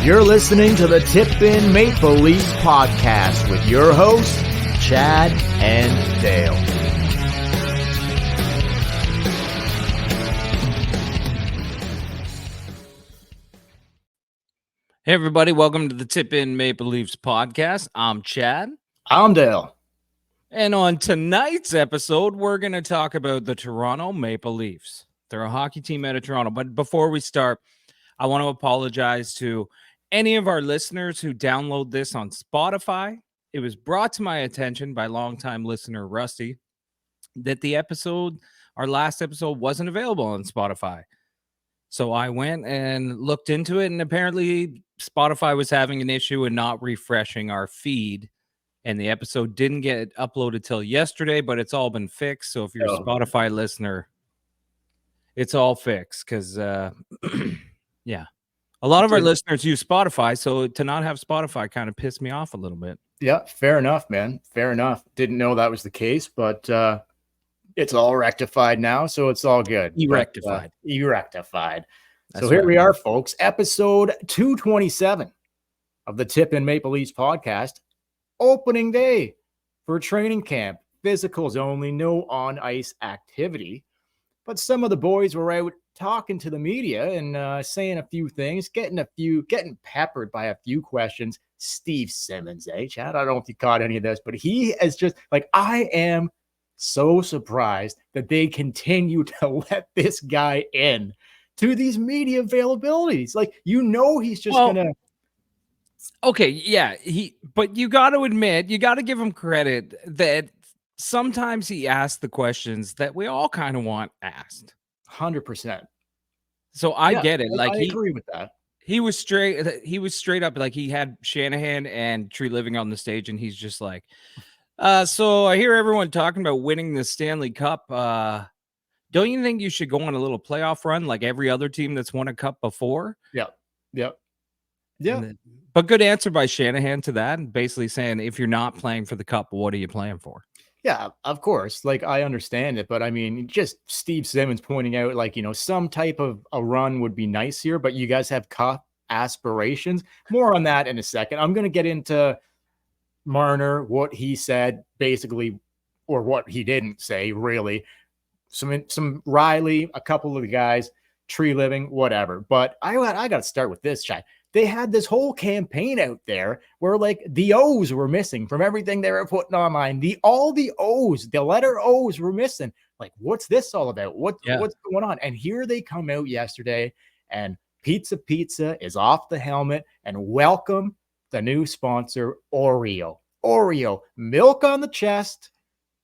You're listening to the Tip In Maple Leafs podcast with your hosts, Chad and Dale. Hey, everybody. Welcome to the Tip In Maple Leafs podcast. I'm Chad. I'm Dale. And on tonight's episode, we're going to talk about the Toronto Maple Leafs. They're a hockey team out of Toronto. But before we start, I want to apologize to any of our listeners who download this on Spotify. It was brought to my attention by longtime listener Rusty that our last episode wasn't available on Spotify. So I went and looked into it, and apparently Spotify was having an issue and not refreshing our feed. And the episode didn't get uploaded till yesterday, but it's all been fixed. So if you're a Spotify listener, it's all fixed because, yeah. A lot of our listeners use Spotify, so to not have Spotify kind of pissed me off a little bit. Yeah, fair enough, man. Fair enough. Didn't know that was the case, but it's all rectified now, so it's all good. E-rectified. E-rectified. So here we are, folks. Episode 227 of the Tip In Maple Leafs podcast. Opening day for training camp. Physicals only, no on-ice activity. But some of the boys were out talking to the media and saying a few things, getting peppered by a few questions. Steve Simmons, Chad? I don't know if you caught any of this, but he is just like, I am so surprised that they continue to let this guy in to these media availabilities. Like, he's just gonna. Okay, yeah, but you got to admit, you got to give him credit that sometimes he asks the questions that we all kind of want asked. 100%. So I get it. Like, I agree with that. He was straight up, like, he had Shanahan and Tree Living on the stage, and he's just like, so I hear everyone talking about winning the Stanley Cup. Don't you think you should go on a little playoff run like every other team that's won a cup before? Yeah. But good answer by Shanahan to that, basically saying, if you're not playing for the cup, what are you playing for? Yeah, of course. Like, I understand it, but I mean, just Steve Simmons pointing out, like, some type of a run would be nice here, but you guys have cup aspirations. More on that in a second. I'm going to get into Marner, what he said, basically, or what he didn't say, really. Some Rielly, a couple of the guys, Tree Living, whatever. But I got to start with this, Chad. They had this whole campaign out there where, like, the O's were missing from everything they were putting online. All the O's, the letter O's were missing. Like, what's this all about? What's going on? And here they come out yesterday, and Pizza is off the helmet, and welcome the new sponsor, Oreo. Oreo, milk on the chest,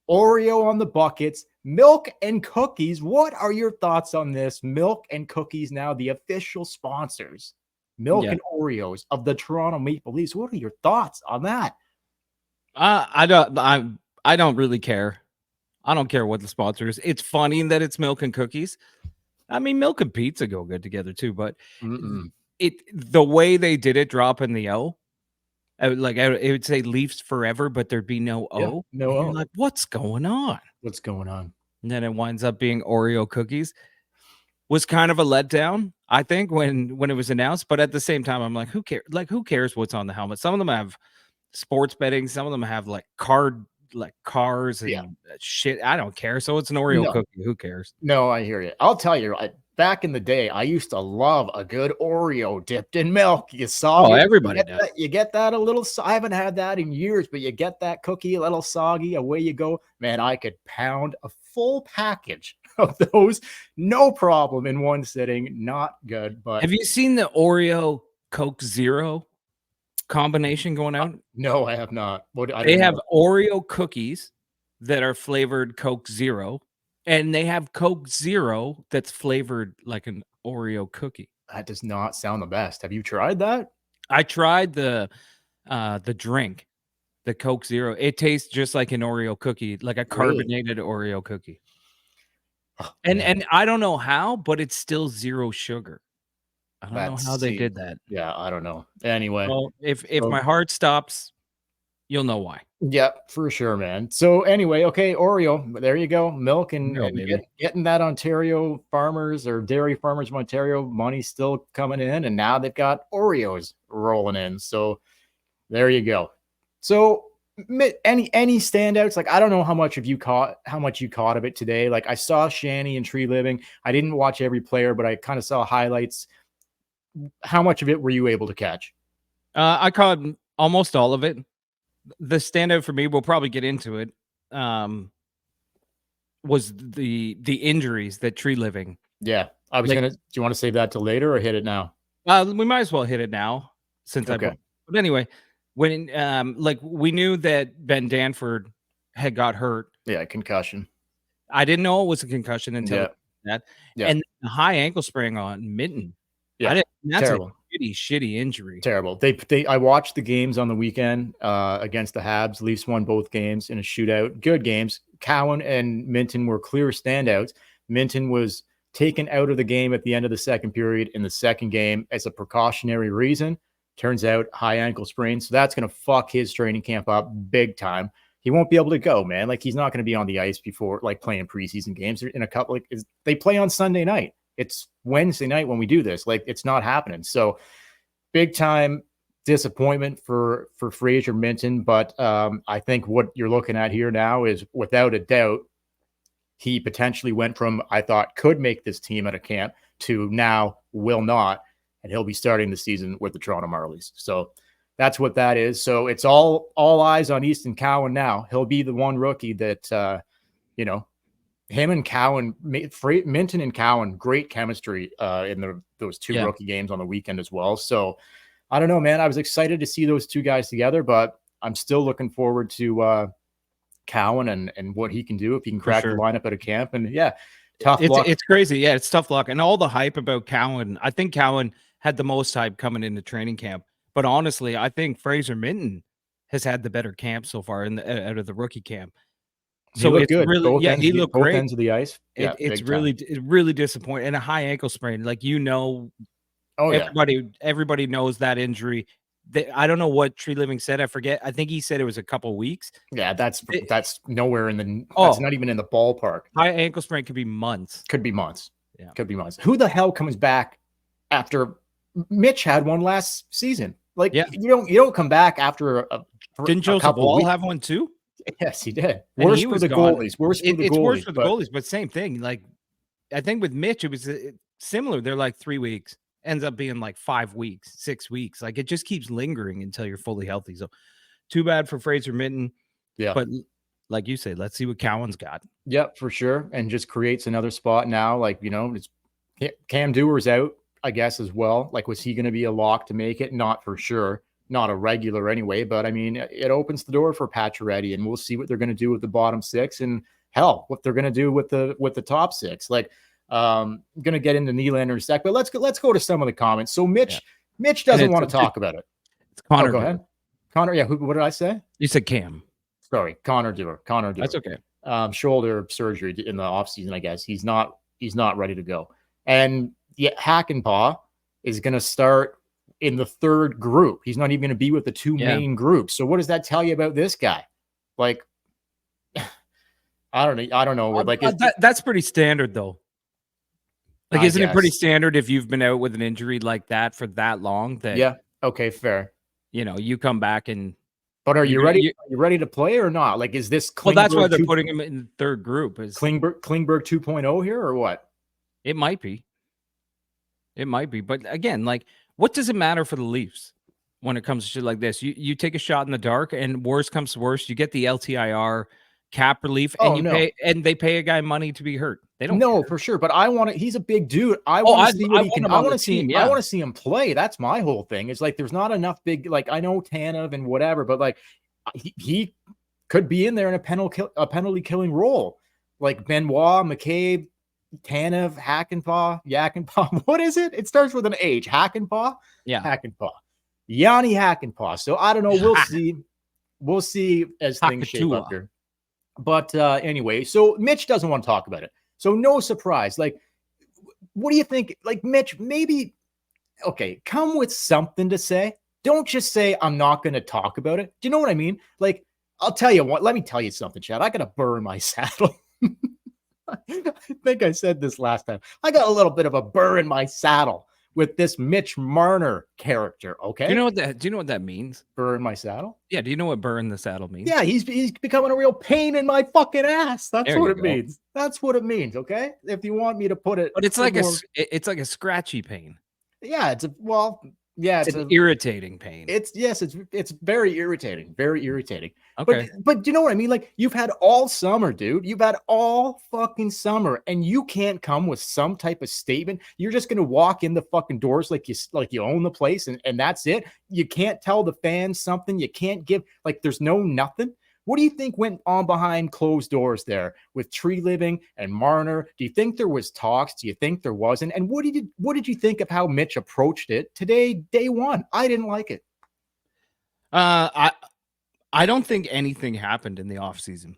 Oreo on the buckets, milk and cookies. What are your thoughts on this? Milk and cookies now the official sponsors. Milk and Oreos of the Toronto Maple Leafs. What are your thoughts on that? I don't really care. I don't care what the sponsor is. It's funny that it's milk and cookies. I mean, milk and pizza go good together too, but the way they did it, dropping the O, it would say Leafs forever, but there'd be no O. Yeah, no O. Like, what's going on? What's going on? And then it winds up being Oreo cookies. Was kind of a letdown, I think, when it was announced. But at the same time, I'm like, who cares? Like, who cares what's on the helmet? Some of them have sports betting. Some of them have cars and shit. I don't care. So it's an Oreo cookie. Who cares? No, I hear you. I'll tell you, back in the day, I used to love a good Oreo dipped in milk. You saw everybody does. You get that a little. I haven't had that in years, but you get that cookie a little soggy. Away you go, man. I could pound a full package of those, no problem, in one sitting. Not good. But have you seen the Oreo Coke Zero combination going out? No, I have not. They have Oreo cookies that are flavored Coke Zero, and they have Coke Zero that's flavored like an Oreo cookie. That does not sound the best. Have you tried that? I tried the drink, the Coke Zero. It tastes just like an Oreo cookie, like a carbonated Oreo cookie. Oh, and I don't know how, but it's still zero sugar. I don't know how they did that. Yeah, I don't know. Anyway, well, if my heart stops, you'll know why. Yeah, for sure, man. So anyway, okay, Oreo, there you go. Milk and, No, and baby. getting that Ontario farmers or dairy farmers of Ontario money still coming in, and now they've got Oreos rolling in. So there you go. So any standouts? Like, I don't know how much you caught of it today. Like, I saw Shanny and Tree Living. I didn't watch every player, but I kind of saw highlights. How much of it were you able to catch? I caught almost all of it. The standout for me, we'll probably get into it, was the injuries that Tree Living. Yeah, I was Like- gonna. Do you want to save that till later or hit it now? We might as well hit it now since Okay. But anyway, when like we knew that Ben Danford had got hurt. Yeah, concussion. I didn't know it was a concussion until Yeah. that. Yeah. And the high ankle sprain on Minton. Yeah, That's terrible. a shitty injury. Terrible. I watched the games on the weekend against the Habs. Leafs won both games in a shootout. Good games. Cowan and Minton were clear standouts. Minton was taken out of the game at the end of the second period in the second game as a precautionary reason. Turns out high ankle sprain. So that's going to fuck his training camp up big time. He won't be able to go, man. Like, he's not going to be on the ice before, like, playing preseason games in a couple. Like, they play on Sunday night. It's Wednesday night when we do this. Like, it's not happening. So big time disappointment for Fraser Minton. But I think what you're looking at here now is, without a doubt, he potentially went from, I thought, could make this team at a camp to now will not. And he'll be starting the season with the Toronto Marlies. So that's what that is. So it's all eyes on Easton Cowan now. He'll be the one rookie that, him and Cowan, Minton and Cowan, great chemistry in those two rookie games on the weekend as well. So I don't know, man. I was excited to see those two guys together, but I'm still looking forward to Cowan and what he can do if he can crack the lineup at a camp. And yeah, tough luck. It's crazy. Yeah, it's tough luck. And all the hype about Cowan, I think Cowan had the most hype coming into training camp. But honestly, I think Fraser Minton has had the better camp so far out of the rookie camp. So it's good. Really, he looked great. Both ends of the ice. Yeah, it's really disappointing. And a high ankle sprain, like, everybody knows that injury. I don't know what Tree Living said. I forget. I think he said it was a couple weeks. Yeah, that's nowhere in the. That's not even in the ballpark. High ankle sprain could be months. Could be months. Yeah, could be months. Who the hell comes back after Mitch had one last season? Like, you don't come back after Didn't Joseph Wall have one too? Yes, he did. Worse for the goalies. Worse for the goalies, but same thing. Like, I think with Mitch, it was similar. They're like 3 weeks. Ends up being like 5 weeks, 6 weeks. Like, it just keeps lingering until you're fully healthy. So too bad for Fraser Minton. Yeah. But like you say, let's see what Cowan's got. Yep, for sure. And just creates another spot now. Like, it's Cam Dewar's out, I guess, as well. Like, was he going to be a lock to make it? Not for sure. Not a regular anyway, but I mean, it opens the door for Pacioretty, and we'll see what they're going to do with the bottom six, and hell, what they're going to do with the top six. Like, I'm going to get into Nylander in a sec, but let's go to some of the comments. So Mitch doesn't want to talk about it. It's Connor. Go ahead. Connor. Yeah. What did I say? You said Cam. Sorry. Connor Dewar. That's okay. Shoulder surgery in the offseason, I guess. He's not ready to go. And yet Hackenpah is going to start in the third group. He's not even going to be with the two main groups. So what does that tell you about this guy? Like, I don't know. Like, that's pretty standard though. Like, isn't it pretty standard if you've been out with an injury like that for that long? That okay, fair. You come back and. But are you ready? Are you ready to play or not? Like, is this? Well, that's why they're putting him in the third group. Is Klingberg 2.0 here or what? It might be. But again, like, what does it matter for the Leafs when it comes to shit like this? You take a shot in the dark, and worst comes to worst, you get the LTIR cap relief, and pay, and they pay a guy money to be hurt. They don't care. For sure. But I want to. He's a big dude. I want to see what he can. I want to see. I want to see him play. That's my whole thing. It's like there's not enough big. Like, I know Tanev and whatever, but like he could be in there in a penalty killing role, like Benoit, McCabe, Tanev, Hackenpah. What is it? It starts with an H. Hackenpah. Yeah, Hackenpah. Yanni Hackenpah. So I don't know. We'll see. We'll see as things shape up here. But anyway, so Mitch doesn't want to talk about it. So no surprise. Like, what do you think? Like, Mitch, maybe, okay, come with something to say. Don't just say, I'm not going to talk about it. Do you know what I mean? Like, I'll tell you what, let me tell you something, Chad. I got a burr in my saddle. I think I said this last time. I got a little bit of a burr in my saddle with this Mitch Marner character. Okay. Do you know what that means? Burr in my saddle? Yeah. Do you know what burr in the saddle means? Yeah, he's becoming a real pain in my fucking ass. That's There what you it go. means. That's what it means. Okay. If you want me to put it, But it's like a scratchy pain. yeah, It's an irritating pain. It's very irritating. Very irritating. Okay. But you know what I mean? Like, you've had all summer, dude. You've had all fucking summer, and you can't come with some type of statement. You're just gonna walk in the fucking doors like you own the place, and that's it. You can't tell the fans something. You can't give, like, there's no nothing. What do you think went on behind closed doors there with Tree Living and Marner? Do you think there was talks? Do you think there wasn't? And what did you think of how Mitch approached it today, day one? I didn't like it. I don't think anything happened in the offseason.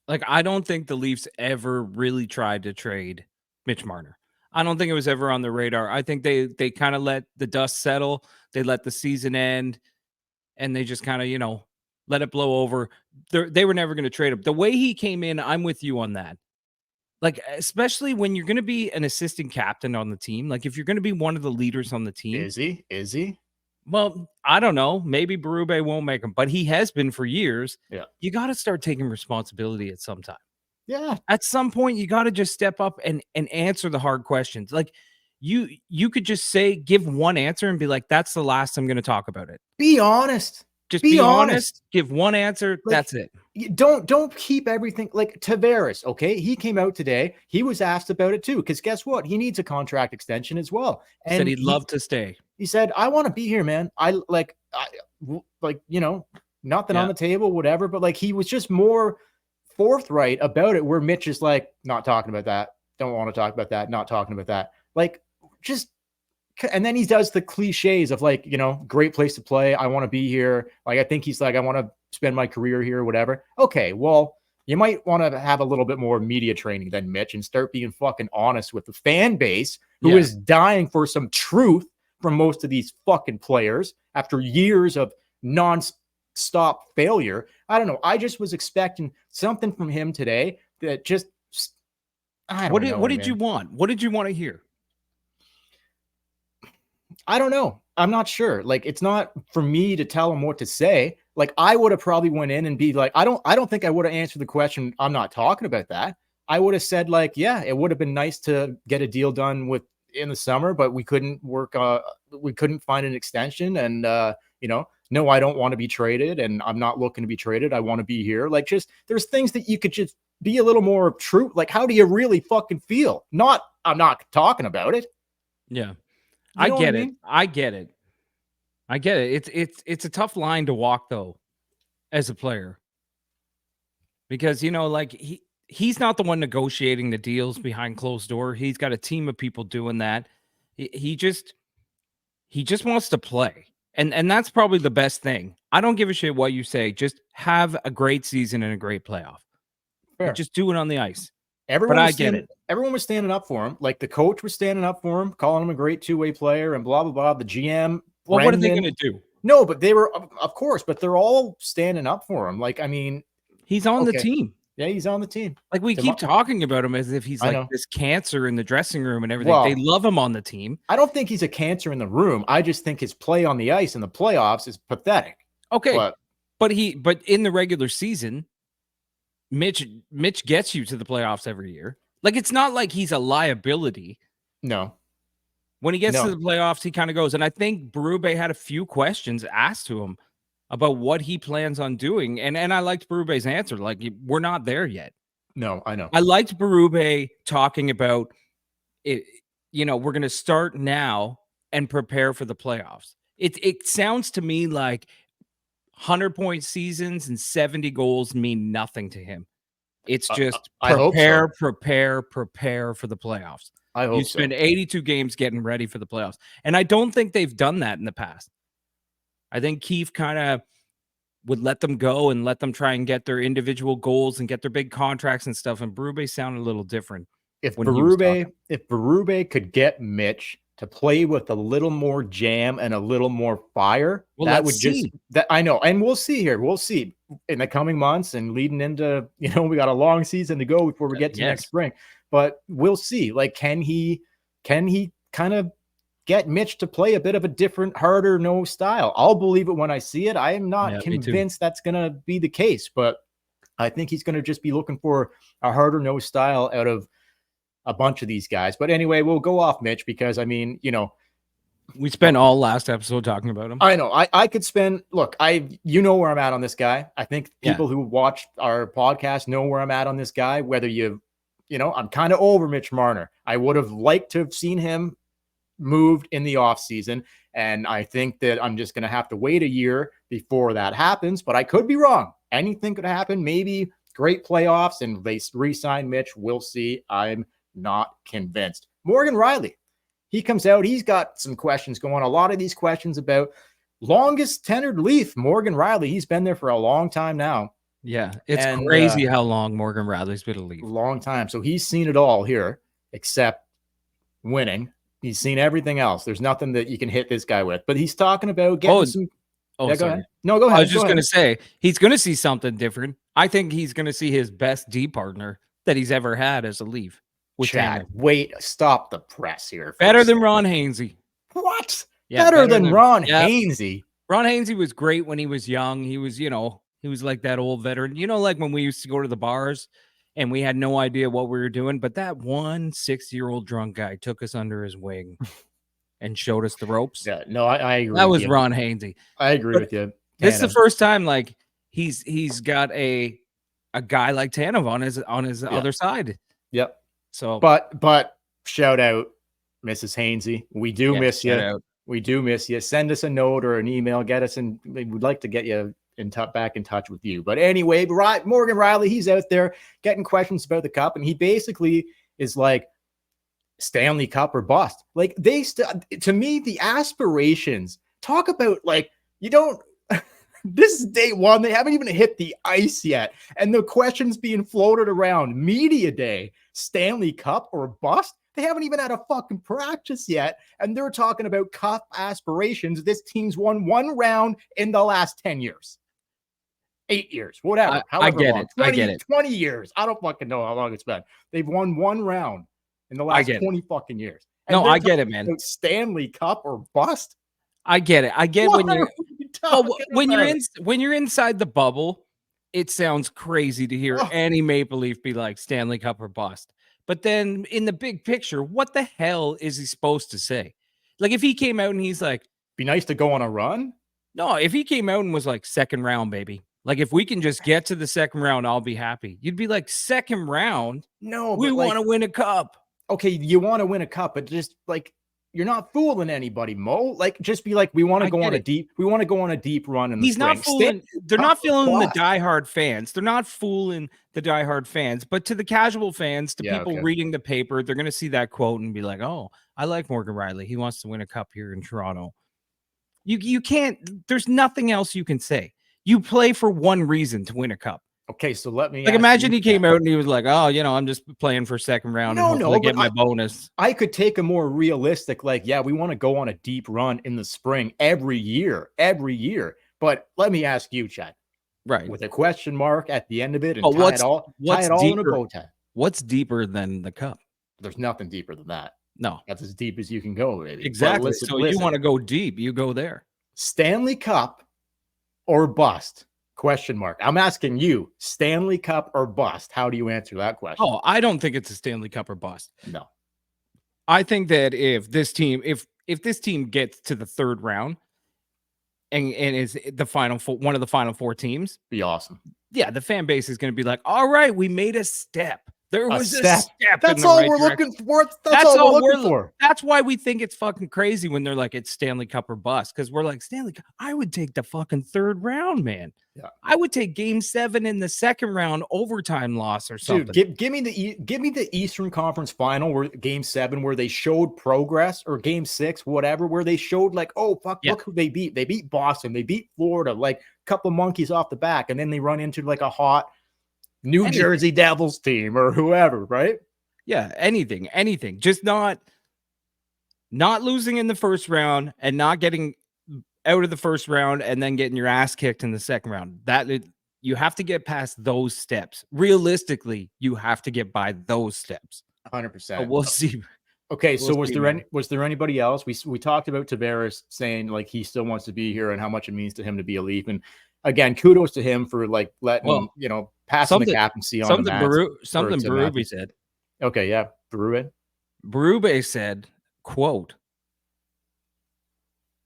Like, I don't think the Leafs ever really tried to trade Mitch Marner. I don't think it was ever on the radar. I think they kind of let the dust settle. They let the season end, and they just kind of, let it blow over. They were never going to trade him. The way he came in, I'm with you on that. Like, especially when you're going to be an assistant captain on the team. Like, if you're going to be one of the leaders on the team. Is he? Well, I don't know. Maybe Berube won't make him, but he has been for years. Yeah. You got to start taking responsibility at some time. Yeah. At some point, you got to just step up and answer the hard questions. Like, you could just give one answer and be like, that's the last I'm going to talk about it. Be honest. Just be honest. Give one answer. Like, that's it. Don't keep everything. Like Tavares, okay? He came out today. He was asked about it too, because guess what? He needs a contract extension as well. And said he'd love to stay. He said, I want to be here, man. Nothing on the table, whatever. But like, he was just more forthright about it, where Mitch is like, not talking about that. Don't want to talk about that. Not talking about that. Like, just. And then he does the cliches of, like, great place to play. I want to be here. Like, I think he's like, I want to spend my career here, whatever. Okay, well, you might want to have a little bit more media training than Mitch and start being fucking honest with the fan base who is dying for some truth from most of these fucking players after years of non-stop failure. I don't know. I just was expecting something from him today that just, I don't know. What did you want? What did you want to hear? I don't know. I'm not sure. Like, it's not for me to tell him what to say. Like, I would have probably went in and be like, I don't think I would have answered the question. I'm not talking about that. I would have said, like, yeah, it would have been nice to get a deal done in the summer, but we couldn't we couldn't find an extension. And, no, I don't want to be traded, and I'm not looking to be traded. I want to be here. Like, just, there's things that you could just be a little more true. Like, how do you really fucking feel? I'm not talking about it. Yeah. I get it. I get it. It's a tough line to walk, though, as a player, because like he's not the one negotiating the deals behind closed door. He's got a team of people doing that. He just wants to play, and that's probably the best thing. I don't give a shit what you say. Just have a great season and a great playoff. Fair. Just do it on the ice. I get it. Everyone was standing up for him. Like, the coach was standing up for him, calling him a great two-way player, and blah, blah, blah. The GM. Well, what are they going to do? No, but they were, of course, but they're all standing up for him. Like, I mean, he's on the team. Yeah, he's on the team. Like, we keep talking about him as if he's like this cancer in the dressing room and everything. Well, they love him on the team. I don't think he's a cancer in the room. I just think his play on the ice in the playoffs is pathetic. Okay. But in the regular season, Mitch gets you to the playoffs every year. Like, it's not like he's a liability. No. When he gets to the playoffs, he kind of goes. And I think Berube had a few questions asked to him about what he plans on doing. And I liked Berube's answer. Like, we're not there yet. No, I know. I liked Berube talking about it. We're going to start now and prepare for the playoffs. It sounds to me like 100-point seasons and 70 goals mean nothing to him. It's just prepare for the playoffs. I hope you spend 82 games getting ready for the playoffs. And I don't think they've done that in the past. I think Keefe kind of would let them go and let them try and get their individual goals and get their big contracts and stuff. And Berube sounded a little different. If Berube could get Mitch to play with a little more jam and a little more fire, Well, that let's would just see. that I know, and we'll see here. We'll see in the coming months and leading into, we got a long season to go before we get to next spring. But we'll see. Like, can he kind of get Mitch to play a bit of a different, harder no style? I'll believe it when I see it. I am not convinced that's going to be the case, but I think he's going to just be looking for a harder no style out of a bunch of these guys. But anyway, we'll go off Mitch because, I mean, we spent all last episode talking about him. I know. I could spend, look, where I'm at on this guy. I think people who watch our podcast know where I'm at on this guy, whether I'm kind of over Mitch Marner. I would have liked to have seen him moved in the offseason. And I think that I'm just going to have to wait a year before that happens, but I could be wrong. Anything could happen. Maybe great playoffs and they re-sign Mitch. We'll see. I'm not convinced. Morgan Rielly, he comes out. He's got some questions going. A lot of these questions about longest tenured Leaf, Morgan Rielly. He's been there for a long time now. Yeah, it's crazy how long Morgan Rielly's been a Leaf. Long time. So he's seen it all here except winning. He's seen everything else. There's nothing that you can hit this guy with. But he's talking about getting some. Oh, yeah, sorry. go ahead. No, go ahead. I was just going to say, he's going to see something different. I think he's going to see his best D partner that he's ever had as a Leaf. Chad, wait, stop the press here. Better than Ron Hainsey. What? Yeah, better than Ron Hainsey. Ron Hainsey was great when he was young. He was, he was like that old veteran. Like when we used to go to the bars and we had no idea what we were doing, but that 6-year-old drunk guy took us under his wing and showed us the ropes. Yeah, no, I agree. That was Ron Hainsey. I agree with you. This is the first time like he's got a guy like Tanev on his other side. Yep. So, but shout out, Mrs. Hainsey. We do miss you. Out. We do miss you. Send us a note or an email. Get us in. We'd like to get you back in touch with you. But anyway, Morgan Rielly, he's out there getting questions about the Cup, and he basically is like Stanley Cup or bust. Like to me, the aspirations talk about like you don't. This is day one. They haven't even hit the ice yet. And the questions being floated around media day, Stanley Cup or bust. They haven't even had a fucking practice yet. And they're talking about Cup aspirations. This team's won one round in the last 10 years, 8 years, whatever. I get long. it. 20, I get it. 20 years. I don't fucking know how long it's been. They've won one round in the last 20 fucking years. And no, I get it, man. Stanley Cup or bust. I get it. I get when you're inside the bubble, it sounds crazy to hear any Maple Leaf be like Stanley Cup or bust. But then in the big picture, what the hell is he supposed to say? Like if he came out and he's like, be nice to go on a run. No, if he came out and was like second round, baby. Like if we can just get to the second round, I'll be happy. You'd be like second round. No, we want to win a cup. Okay, you want to win a cup, but just like you're not fooling anybody, Mo. Like, just be like, we want to go on a deep run in the spring. He's not fooling. They're not fooling the diehard fans. They're not fooling the diehard fans. But to the casual fans, to people reading the paper, they're going to see that quote and be like, "Oh, I like Morgan Rielly. He wants to win a cup here in Toronto." You can't. There's nothing else you can say. You play for one reason to win a cup. Okay, so let me imagine he came out and he was like, "Oh, I'm just playing for second round and hopefully get my bonus." I could take a more realistic, like, yeah, we want to go on a deep run in the spring every year. But let me ask you, Chad, right, with a question mark at the end of it, and tie it all in a bow tie. What's deeper than the cup? There's nothing deeper than that. No, that's as deep as you can go, baby. Exactly. So you want to go deep, you go there. Stanley Cup or bust? Question mark. I'm asking you, Stanley Cup or bust? How do you answer that question? Oh, I don't think it's a Stanley Cup or bust. No. I think that if this team gets to the third round and is the final one of the final four teams, be awesome. Yeah, the fan base is going to be like, "All right, we made a step. There was a step. That's all we're looking for. That's all we're looking for. That's why we think it's fucking crazy when they're like, it's Stanley Cup or bust. Because we're like, Stanley Cup, I would take the fucking third round, man. Yeah. I would take game 7 in the second round overtime loss or something. Dude, give me the Eastern Conference final where game 7 where they showed progress, or game 6, whatever, where they showed like, oh fuck, look who they beat. They beat Boston, they beat Florida, like a couple monkeys off the back, and then they run into like a hot New Jersey Devils team or whoever, right? Yeah, anything. Just not not losing in the first round and not getting out of the first round and then getting your ass kicked in the second round. You have to get past those steps. Realistically, you have to get by those steps. 100%. But we'll see. Okay, so was there anybody else? We talked about Tavares saying like he still wants to be here and how much it means to him to be a Leaf. And again, kudos to him for like letting passing the captaincy on something Berube said. Okay, yeah, Berube said, quote,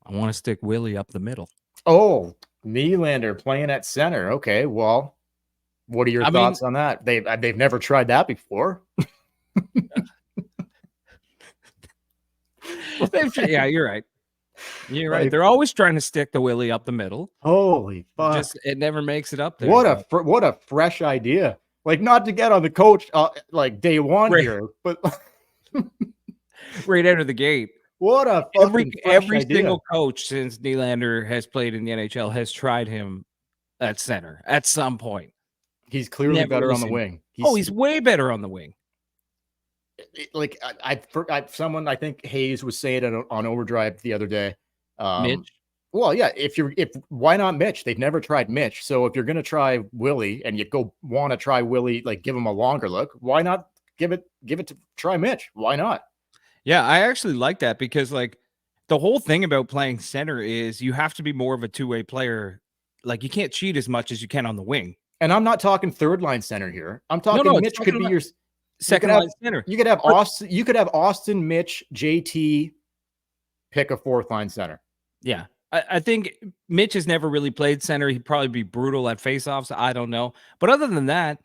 "I want to stick Willie up the middle." Oh, Nylander playing at center. Okay, well, what are your thoughts on that? They've never tried that before. Yeah, you're right. You're right. They're always trying to stick the Willie up the middle. Holy fuck! It never makes it up there. What a fresh idea! Like, not to get on the coach like day one here, but right out of the gate. What a every single coach since Nylander has played in the NHL has tried him at center at some point. He's clearly better on the wing. He's way better on the wing. Like someone, I think Hayes was saying it on Overdrive the other day. Mitch. Well, yeah. Why not Mitch? They've never tried Mitch. So if you're gonna try Willie and you want to try Willie, like give him a longer look, why not give it to try Mitch? Why not? Yeah, I actually like that because like the whole thing about playing center is you have to be more of a two-way player. Like you can't cheat as much as you can on the wing. And I'm not talking third line center here. I'm talking Mitch could be your second line center. You could have Austin. You could have Austin, Mitch, JT, pick a fourth line center. Yeah, I think Mitch has never really played center. He'd probably be brutal at faceoffs. I don't know, but other than that,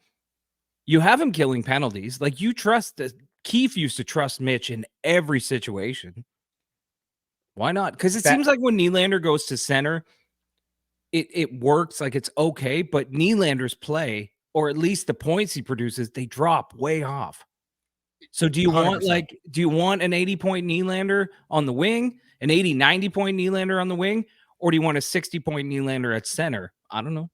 you have him killing penalties. Like you trust that. Keefe used to trust Mitch in every situation. Why not? Because it seems like when Nylander goes to center, it works. Like it's okay, but Nylander's play, or at least the points he produces, they drop way off. So do you 100%. Do you want an 80-point Nylander on the wing, an 80, 90-point Nylander on the wing, or do you want a 60-point Nylander at center? I don't know.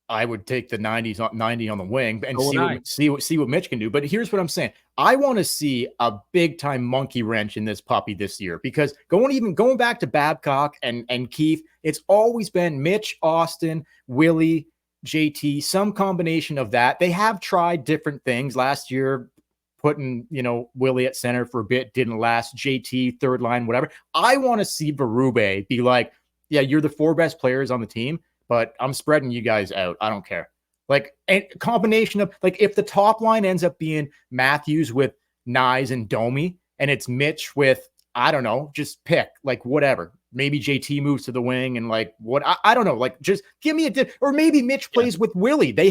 I would take the 90 on the wing and see what Mitch can do. But here's what I'm saying. I want to see a big time monkey wrench in this puppy this year, because going back to Babcock and Keefe, it's always been Mitch, Austin, Willie, JT, some combination of that. They have tried different things last year, putting, Willie at center for a bit, didn't last. JT, third line, whatever. I want to see Berube be like, yeah, you're the 4 best players on the team, but I'm spreading you guys out. I don't care. Like a combination of like, if the top line ends up being Matthews with Nyes and Domi, and it's Mitch with, I don't know, just pick like whatever. Maybe JT moves to the wing and like what I don't know, like just give me or maybe Mitch plays with Willie. They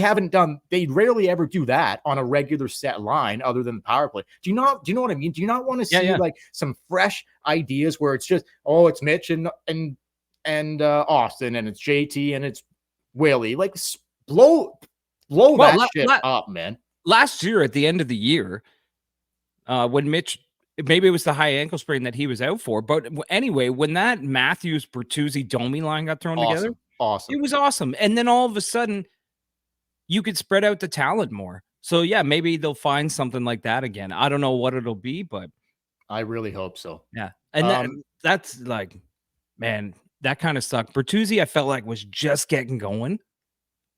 rarely ever do that on a regular set line other than the power play. Do you know what I mean? Do you not want to see like some fresh ideas where it's just, oh, it's Mitch and Austin, and it's JT and it's Willie? Like blow that shit up, man. Last year at the end of the year, when Mitch, maybe it was the high ankle sprain that he was out for, but anyway, when that Matthews, Bertuzzi, Domi line got thrown together, awesome. It was awesome. And then all of a sudden, you could spread out the talent more. So yeah, maybe they'll find something like that again. I don't know what it'll be, but I really hope so. Yeah, and that's like, man, that kind of sucked. Bertuzzi, I felt like was just getting going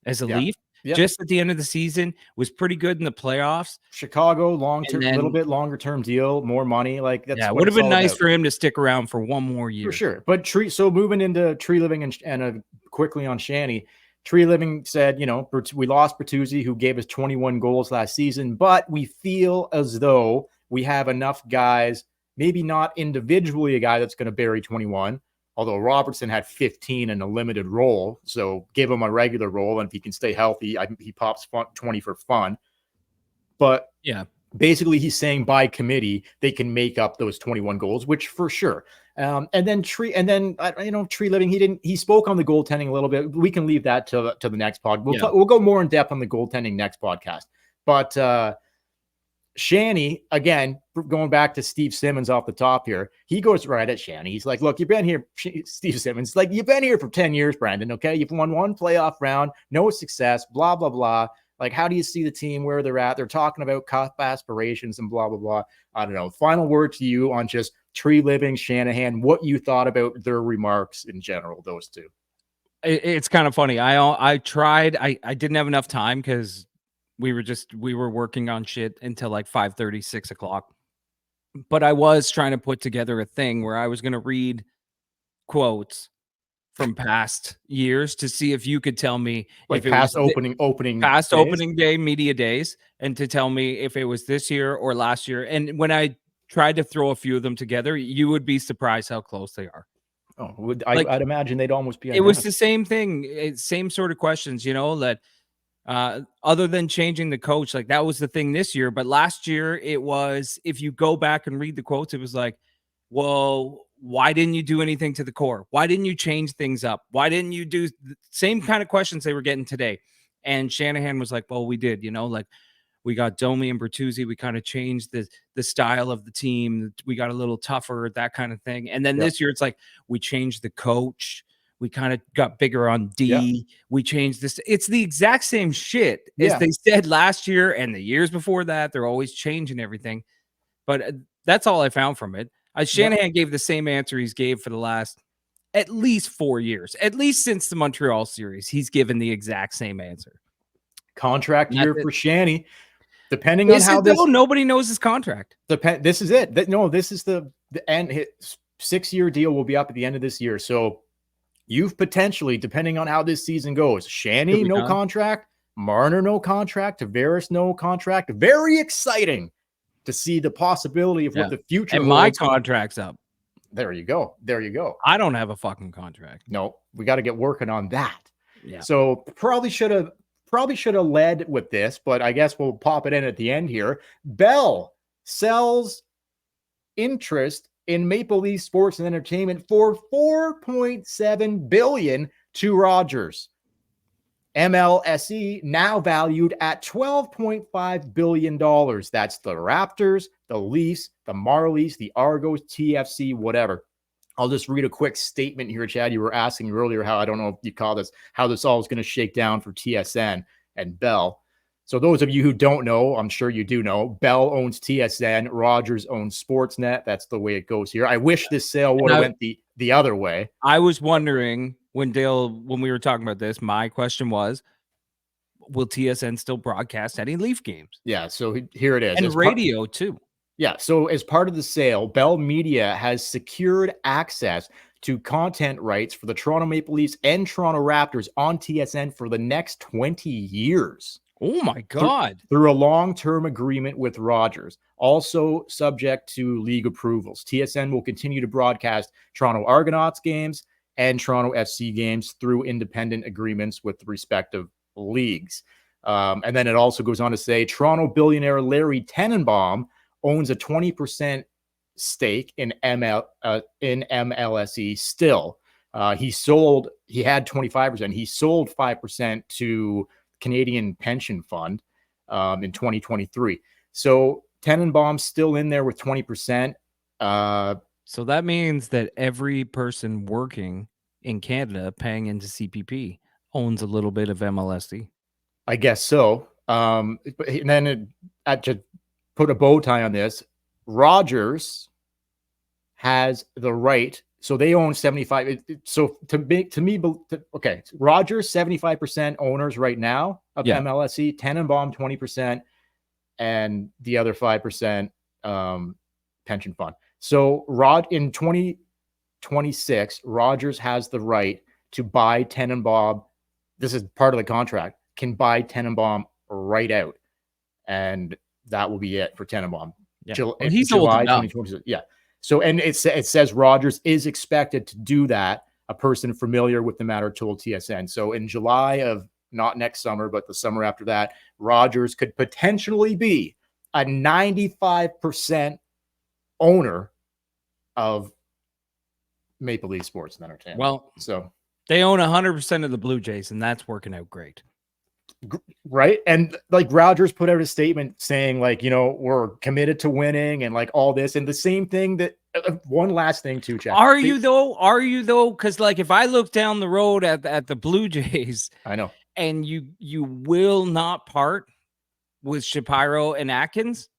as a Leaf. Yep. Just at the end of the season, was pretty good in the playoffs. Chicago, long-term, a little bit longer-term deal, more money. Like that's would have been nice for him to stick around for one more year. For sure. But so moving into Tree Living and quickly on Shanny, Tree Living said, we lost Bertuzzi, who gave us 21 goals last season, but we feel as though we have enough guys, maybe not individually a guy that's going to bury 21, although Robertson had 15 in a limited role. So give him a regular role, and if he can stay healthy, he pops 20 for fun. But yeah, basically he's saying by committee, they can make up those 21 goals, which for sure. And then Tree Living, he spoke on the goaltending a little bit. We can leave that to the next pod. We'll go more in depth on the goaltending next podcast. But Shanny, again, going back to Steve Simmons off the top here, he goes right at Shanny. He's like, look, you've been here, Steve Simmons, like, you've been here for 10 years, Brandon, okay? You've won one playoff round, no success, blah, blah, blah. Like, how do you see the team where they're at? They're talking about cup aspirations and blah, blah, blah. I don't know. Final word to you on just Tree Living, Shanahan, what you thought about their remarks in general, those two. It's kind of funny. I tried. I didn't have enough time because we were working on shit until like 5:30, 6 o'clock. But I was trying to put together a thing where I was going to read quotes from past years to see if you could tell me Like if it past was opening past days? opening day media days, and to tell me if it was this year or last year. And when I tried to throw a few of them together, you would be surprised how close they are. Oh, I'd imagine they'd almost be It identical. was the same thing, same sort of questions, you know, that other than changing the coach, like that was the thing this year. But last year, it was, if you go back and read the quotes, it was like, well, why didn't you do anything to the core? Why didn't you change things up? Why didn't you do the same kind of questions they were getting today? And Shanahan was like, well, we did, you know, like we got Domi and Bertuzzi. We kind of changed the style of the team. We got a little tougher, that kind of thing. And then this year, it's like we changed the coach. We kind of got bigger on D. Yeah. We changed this. It's the exact same shit as they said last year and the years before that. They're always changing everything. But that's all I found from it. Shanahan gave the same answer he's gave for the last at least 4 years, at least since the Montreal series. He's given the exact same answer. Contract year for Shanny. Depending on how this, nobody knows his contract. This is it. This is the end. His 6-year deal will be up at the end of this year. So you've potentially, depending on how this season goes, Shanny no contract, Marner no contract, Tavares no contract. Very exciting to see the possibility of what the future and holds. My contract's up. There you go. There you go. I don't have a fucking contract. No, we got to get working on that. Yeah. So probably should have led with this, but I guess we'll pop it in at the end here. Bell sells interest in Maple Leaf Sports and Entertainment for $4.7 billion to Rogers. MLSE now valued at $12.5 billion. That's the Raptors, the Leafs, the Marlies, the Argos, TFC, whatever. I'll just read a quick statement here, Chad. You were asking earlier how, I don't know if you call this, how this all is going to shake down for TSN and Bell. So those of you who don't know, I'm sure you do know, Bell owns TSN, Rogers owns Sportsnet. That's the way it goes here. I wish this sale would have went the other way. I was wondering when we were talking about this, my question was, will TSN still broadcast any Leaf games? Yeah, so here it is. And radio too. Yeah, so as part of the sale, Bell Media has secured access to content rights for the Toronto Maple Leafs and Toronto Raptors on TSN for the next 20 years. Oh my God. Through a long-term agreement with Rogers, also subject to league approvals. TSN will continue to broadcast Toronto Argonauts games and Toronto FC games through independent agreements with the respective leagues. And then it also goes on to say Toronto billionaire Larry Tenenbaum owns a 20% stake in MLSE still. He had 25%. He sold 5% to Canadian Pension Fund in 2023. So Tenenbaum's still in there with 20%. So that means that every person working in Canada paying into CPP owns a little bit of MLSE. I guess so. And then to put a bow tie on this, Rogers has the right. So they own 75. So okay, Rogers 75% owners right now of MLSE, Tenenbaum 20%, and the other 5% pension fund. So in 2026, Rogers has the right to buy Tenenbaum. This is part of the contract. Can buy Tenenbaum right out, and that will be it for Tenenbaum. Yeah. He's July 2026. Yeah. So, and it says Rogers is expected to do that. A person familiar with the matter told TSN. So in July of, not next summer, but the summer after that, Rogers could potentially be a 95% owner of Maple Leaf Sports and Entertainment. Well, so they own 100% of the Blue Jays, and that's working out great. Right. And like Rogers put out a statement saying, like, you know, we're committed to winning and like all this. And the same thing that one last thing too, Chad. Are you though? Because like if I look down the road at the Blue Jays, I know, and you will not part with Shapiro and Atkins.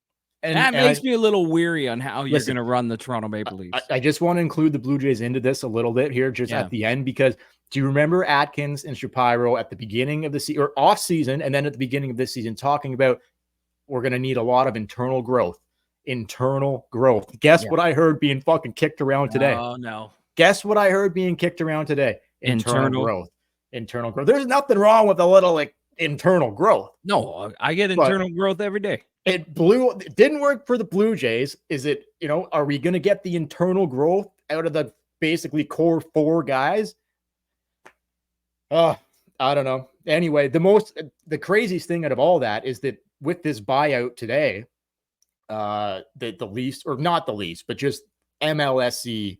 that makes me a little weary on how you're going to run the Toronto Maple Leafs. I just want to include the Blue Jays into this a little bit here, just at the end, because do you remember Atkins and Shapiro at the beginning of the season or off season, and then at the beginning of this season talking about we're going to need a lot of internal growth. Guess what I heard being fucking kicked around today? Oh no. Guess what I heard being kicked around today? Internal growth. There's nothing wrong with a little like internal growth. No, I get internal growth every day. It didn't work for the Blue Jays. Is it, are we going to get the internal growth out of the basically core 4 guys? I don't know. Anyway, the craziest thing out of all that is that with this buyout today, the Leafs, or not the Leafs, but just MLSE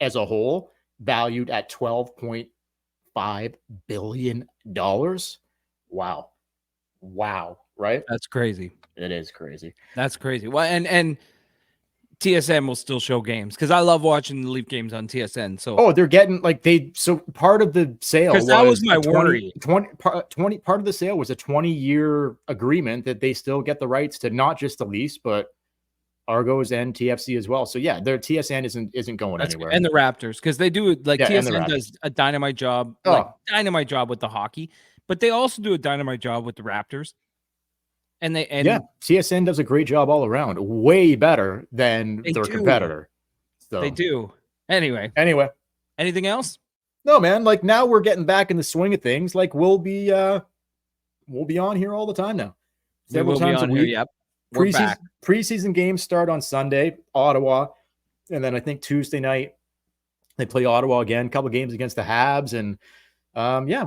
as a whole, valued at $12.5 billion. Wow. Right? That's crazy. It is crazy. That's crazy. Well, and TSN will still show games because I love watching the Leaf games on TSN. So they're getting so part of the sale, because that was my worry. 20 part of the sale was a 20-year agreement that they still get the rights to not just the Leafs but Argos and TFC as well. So yeah, their TSN isn't going anywhere. And the Raptors, because they do TSN does a dynamite job, with the hockey, but they also do a dynamite job with the Raptors. And TSN does a great job all around, way better than their competitor. So they do. Anyway, anything else? No, man. Like now we're getting back in the swing of things. Like we'll be on here all the time now. Several times a week. Yep. We're back. Preseason games start on Sunday, Ottawa, and then I think Tuesday night they play Ottawa again. A couple games against the Habs, and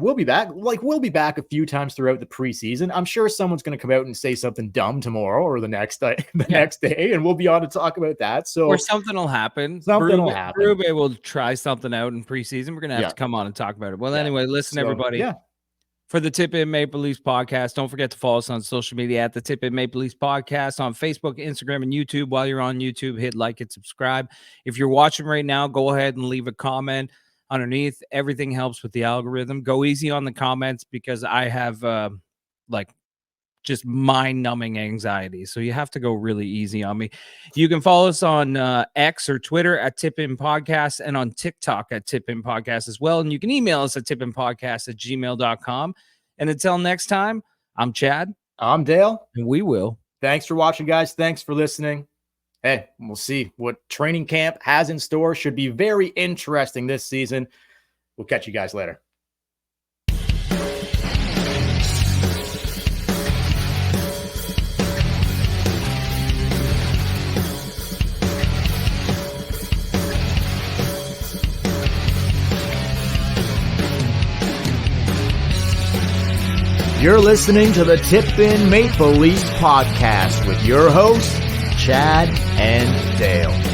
we'll be back. Like we'll be back a few times throughout the preseason. I'm sure someone's going to come out and say something dumb tomorrow or the next day, and we'll be on to talk about that. So or something will happen. Berube will try something out in preseason. We're going to have to come on and talk about it. Well, anyway, listen, everybody. Yeah. For the Tip In Maple Leafs podcast, don't forget to follow us on social media at the Tip In Maple Leafs podcast on Facebook, Instagram, and YouTube. While you're on YouTube, hit like and subscribe. If you're watching right now, go ahead and leave a comment underneath. Everything helps with the algorithm. Go easy on the comments because I have just mind-numbing anxiety. So you have to go really easy on me. You can follow us on X or Twitter at Tip In Podcast and on TikTok at Tip In Podcast as well. And you can email us at tipinpodcast@gmail.com. And until next time, I'm Chad. I'm Dale. And we will. Thanks for watching, guys. Thanks for listening. Hey, we'll see what training camp has in store. Should be very interesting this season. We'll catch you guys later. You're listening to the Tip In Maple Leafs podcast with your hosts, Chad and Dale.